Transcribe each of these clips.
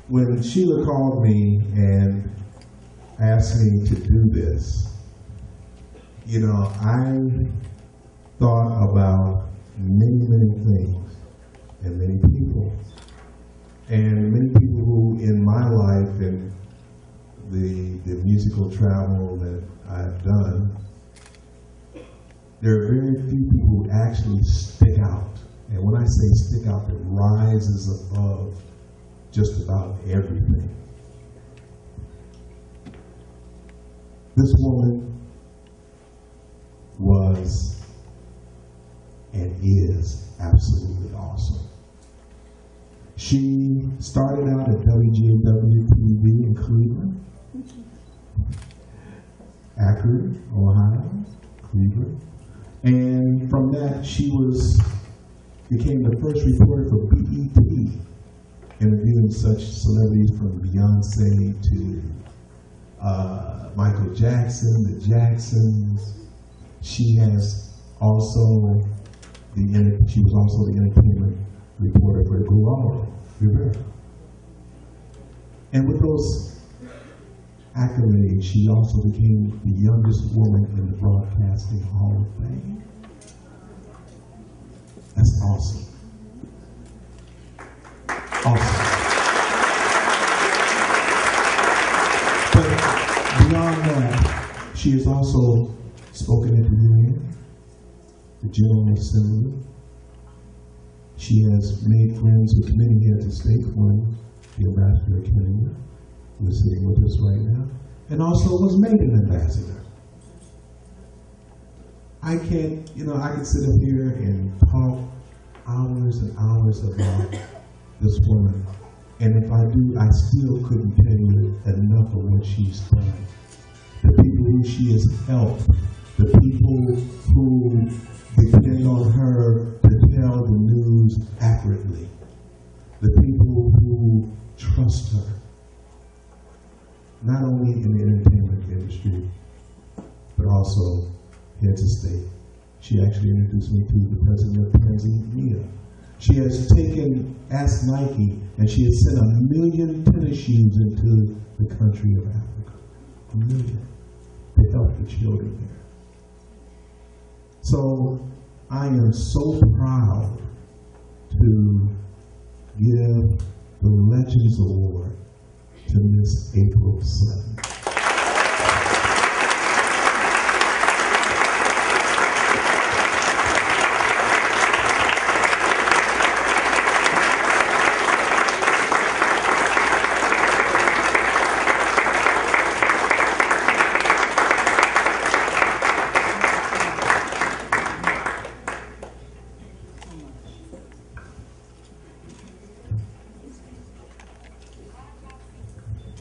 when Sheila called me and asked me to do this, you know, I thought about many things and many people. And many people who in my life and the musical travel that I've done, there are very few people who actually stick out. And when I say stick out, it rises above just about everything. This woman was and is absolutely awesome. She started out at WGW-TV in Cleveland, Akron, Ohio, Cleveland. And from that, she became the first reporter for BET, interviewing such celebrities from Beyonce to Michael Jackson, the Jacksons. She was also the entertainment reporter for Guaro Rivera. And with those accolades, she also became the youngest woman in the Broadcasting Hall of Fame. That's awesome. Awesome. But beyond that, she has also spoken at the UN, the General Assembly. She has made friends with many heads of state, one, the Ambassador of Kenya, who is sitting with us right now, and also was made an ambassador. I can sit up here and talk hours and hours about this woman, and if I do, I still couldn't tell you enough of what she's done. The people who she has helped, the people who depend on her to tell the news accurately, the people who trust her, not only in the entertainment industry, but also heads of state. She actually introduced me to the president of Tanzania. She has asked Nike, and she has sent 1 million tennis shoes into the country of Africa. 1 million, to help the children there. So I am so proud to give the Legends Award to Miss April Sutton.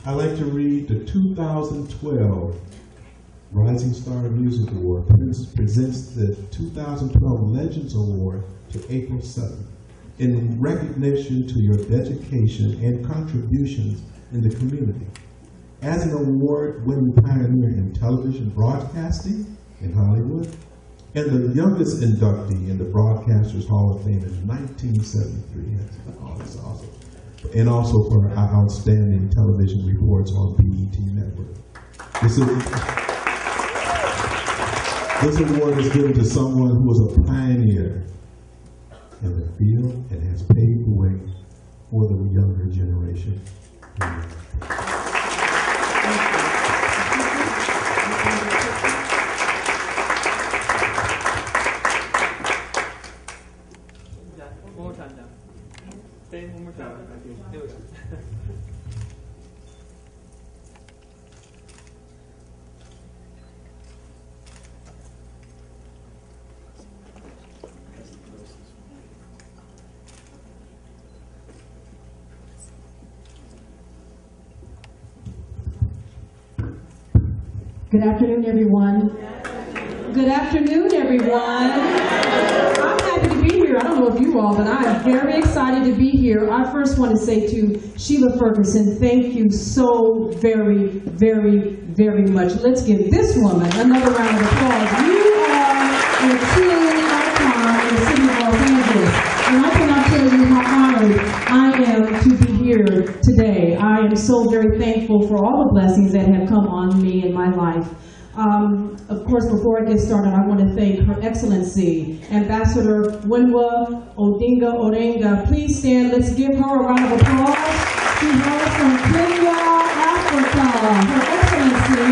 I'd like to read the 2012 Rising Star Music Award. Presents the 2012 Legends Award to April Sutton in recognition to your dedication and contributions in the community. As an award-winning pioneer in television broadcasting in Hollywood, and the youngest inductee in the Broadcasters Hall of Fame in 1973. That's awesome. And also for our outstanding television reports on BET Network. This award is given to someone who was a pioneer in the field and has paved the way for the younger generation. One more time now. Stay one more time. Here we go. Good afternoon, everyone. Good afternoon, everyone. I'm happy to be here. I don't know if you all, but I'm very excited to be here. I first want to say to Sheila Ferguson, thank you so very, very, very much. Let's give this woman another round of applause. You are a true icon in the city of Los Angeles. And I cannot tell you how honored I am to be here today. I am so very thankful for all the blessings that have come on me in my life. Of course, before I get started, I want to thank Her Excellency, Ambassador Winwa Odinga Orenga. Please stand. Let's give her a round of applause. She hails from Kenya, Africa. Her Excellency,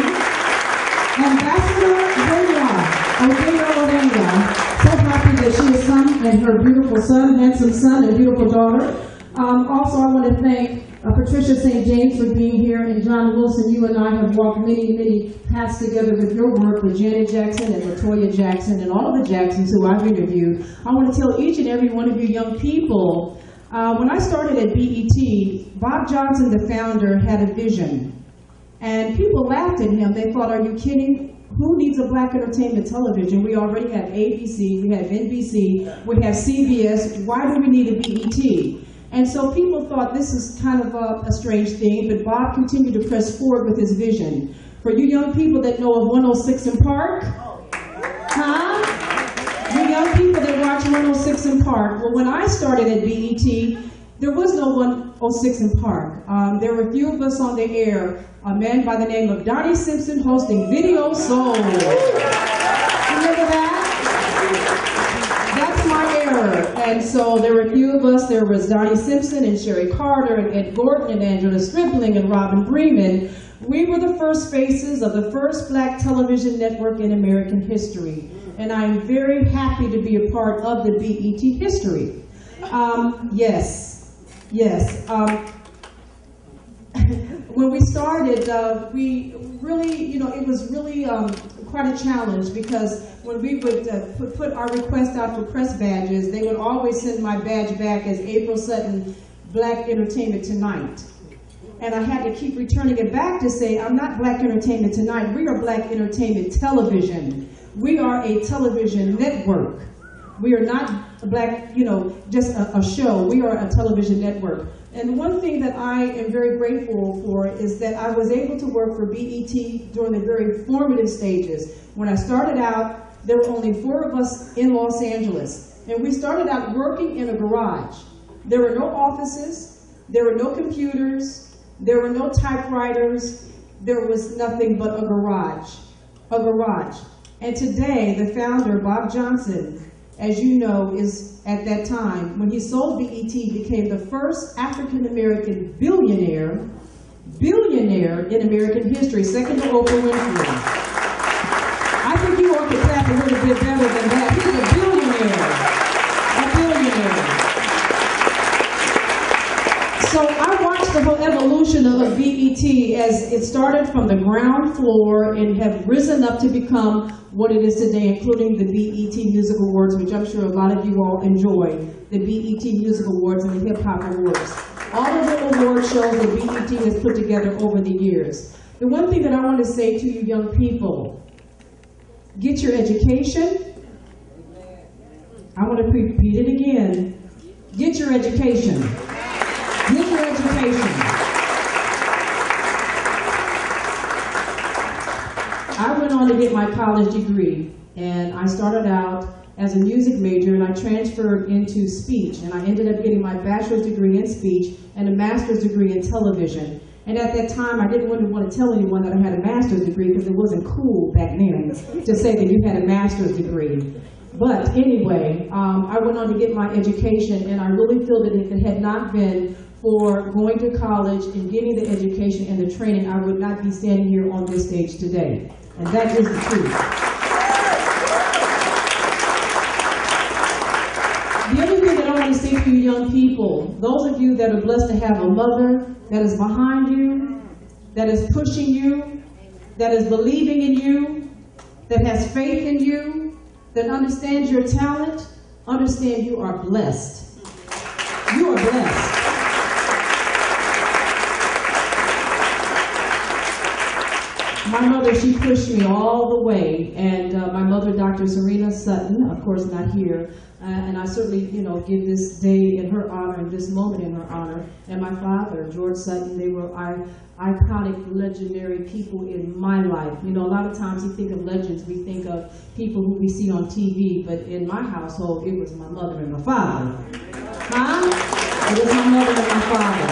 Ambassador Winwa Odinga Orenga. So happy that she has come, and her beautiful son, handsome son, and beautiful daughter. Also, I want to thank Patricia St. James for being here, and John Wilson. You and I have walked many, many paths together with your work with Janet Jackson and LaToya Jackson and all of the Jacksons who I've interviewed. I want to tell each and every one of you young people, when I started at BET, Bob Johnson, the founder, had a vision. And people laughed at him. They thought, are you kidding? Who needs a black entertainment television? We already have ABC, we have NBC, we have CBS. Why do we need a BET? And so people thought this is kind of a strange thing, but Bob continued to press forward with his vision. For you young people that know of 106 in Park, huh? You young people that watch 106 in Park. Well, when I started at BET, there was no 106 in Park. There were a few of us on the air. A man by the name of Donnie Simpson hosting Video Soul. Remember that? That's my era. And so there were a few of us. There was Donnie Simpson and Sherry Carter and Ed Gordon and Angela Stribling and Robin Bremen. We were the first faces of the first black television network in American history. And I'm very happy to be a part of the BET history. Yes. When we started, we really, it was really quite a challenge, because when we would put our request out for press badges, they would always send my badge back as April Sutton, Black Entertainment Tonight. And I had to keep returning it back to say, I'm not Black Entertainment Tonight, we are Black Entertainment Television. We are a television network. We are not black, just a show. We are a television network. And one thing that I am very grateful for is that I was able to work for BET during the very formative stages. When I started out, there were only 4 of us in Los Angeles. And we started out working in a garage. There were no offices, there were no computers, there were no typewriters, there was nothing but a garage. And today, the founder, Bob Johnson, as you know, is at that time, when he sold BET, became the first African-American billionaire in American history, second to Oprah Winfrey. I think you all could clap a little bit better than that. He's a billionaire. So I watched the whole evolution of BET as it started from the ground floor and have risen up to become what it is today, including the BET Music Awards, which I'm sure a lot of you all enjoy, the BET Music Awards and the Hip Hop Awards. All of the award shows that BET has put together over the years. The one thing that I want to say to you young people, get your education. I want to repeat it again. Get your education. Get your education. I went on to get my college degree, and I started out as a music major, and I transferred into speech, and I ended up getting my bachelor's degree in speech and a master's degree in television. And at that time, I didn't really want to tell anyone that I had a master's degree, because it wasn't cool back then to say that you had a master's degree. But anyway, I went on to get my education, and I really feel that if it had not been for going to college and getting the education and the training, I would not be standing here on this stage today. And that is the truth. The other thing that I want to say to you young people, those of you that are blessed to have a mother that is behind you, that is pushing you, that is believing in you, that has faith in you, that understands your talent, understand you are blessed. You are blessed. My mother, she pushed me all the way, and my mother, Dr. Serena Sutton, of course not here, and I certainly, give this day in her honor and this moment in her honor, and my father, George Sutton. They were iconic, legendary people in my life. A lot of times we think of legends, we think of people who we see on TV, but in my household, it was my mother and my father. Huh? It was my mother and my father.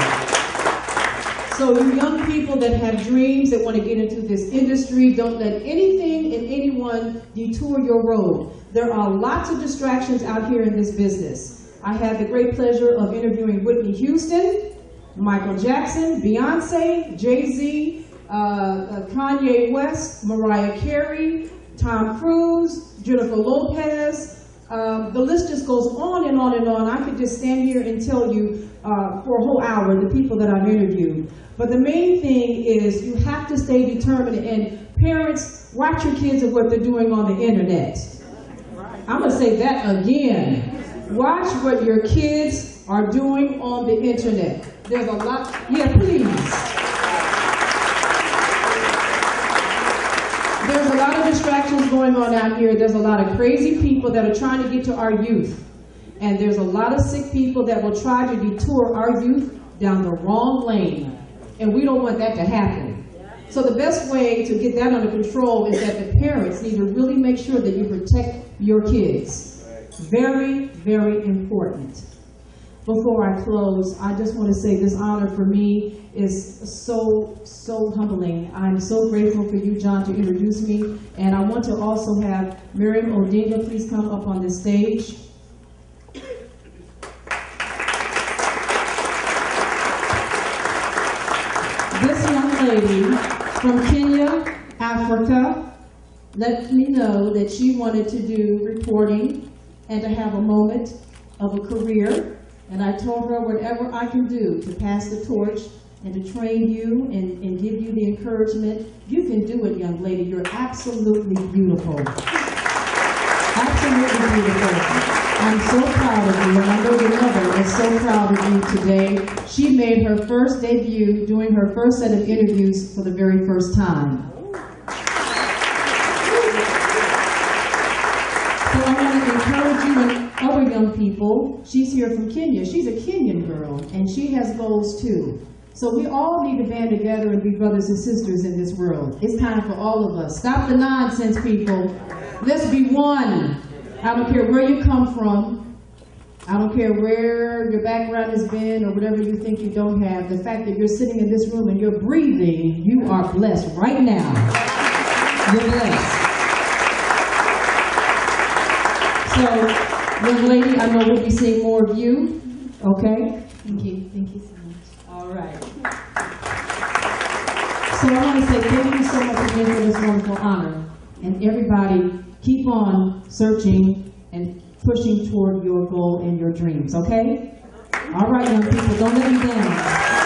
So you young people that have dreams, that want to get into this industry, don't let anything and anyone detour your road. There are lots of distractions out here in this business. I had the great pleasure of interviewing Whitney Houston, Michael Jackson, Beyonce, Jay-Z, Kanye West, Mariah Carey, Tom Cruise, Jennifer Lopez. The list just goes on and on and on. I could just stand here and tell you for a whole hour the people that I've interviewed. But the main thing is you have to stay determined, and parents, watch your kids and what they're doing on the internet. I'm going to say that again. Watch what your kids are doing on the internet. There's a lot, yeah, please. There's a lot of distractions going on out here. There's a lot of crazy people that are trying to get to our youth. And there's a lot of sick people that will try to detour our youth down the wrong lane. And we don't want that to happen. So the best way to get that under control is that the parents need to really make sure that you protect your kids. Very, very important. Before I close, I just want to say this honor for me is so humbling. I'm so grateful for you, John, to introduce me. And I want to also have Miriam Odinga please come up on the stage. This young lady from Kenya, Africa, let me know that she wanted to do reporting and to have a moment of a career. And I told her whatever I can do to pass the torch and to train you and give you the encouragement. You can do it, young lady. You're absolutely beautiful. Absolutely beautiful. I'm so proud of you, and I know your mother is so proud of you today. She made her first debut doing her first set of interviews for the very first time. So I want to encourage you and other young people. She's here from Kenya. She's a Kenyan girl, and she has goals too. So we all need to band together and be brothers and sisters in this world. It's time for all of us. Stop the nonsense, people. Let's be one. I don't care where you come from. I don't care where your background has been or whatever you think you don't have. The fact that you're sitting in this room and you're breathing, you are blessed right now. You're blessed. So, young lady, I know we'll be seeing more of you. Okay? Thank you. Thank you so much. All right. So I want to say thank you so much again for this wonderful honor. And everybody, keep on searching and pushing toward your goal and your dreams, okay? All right, young people, don't let me down.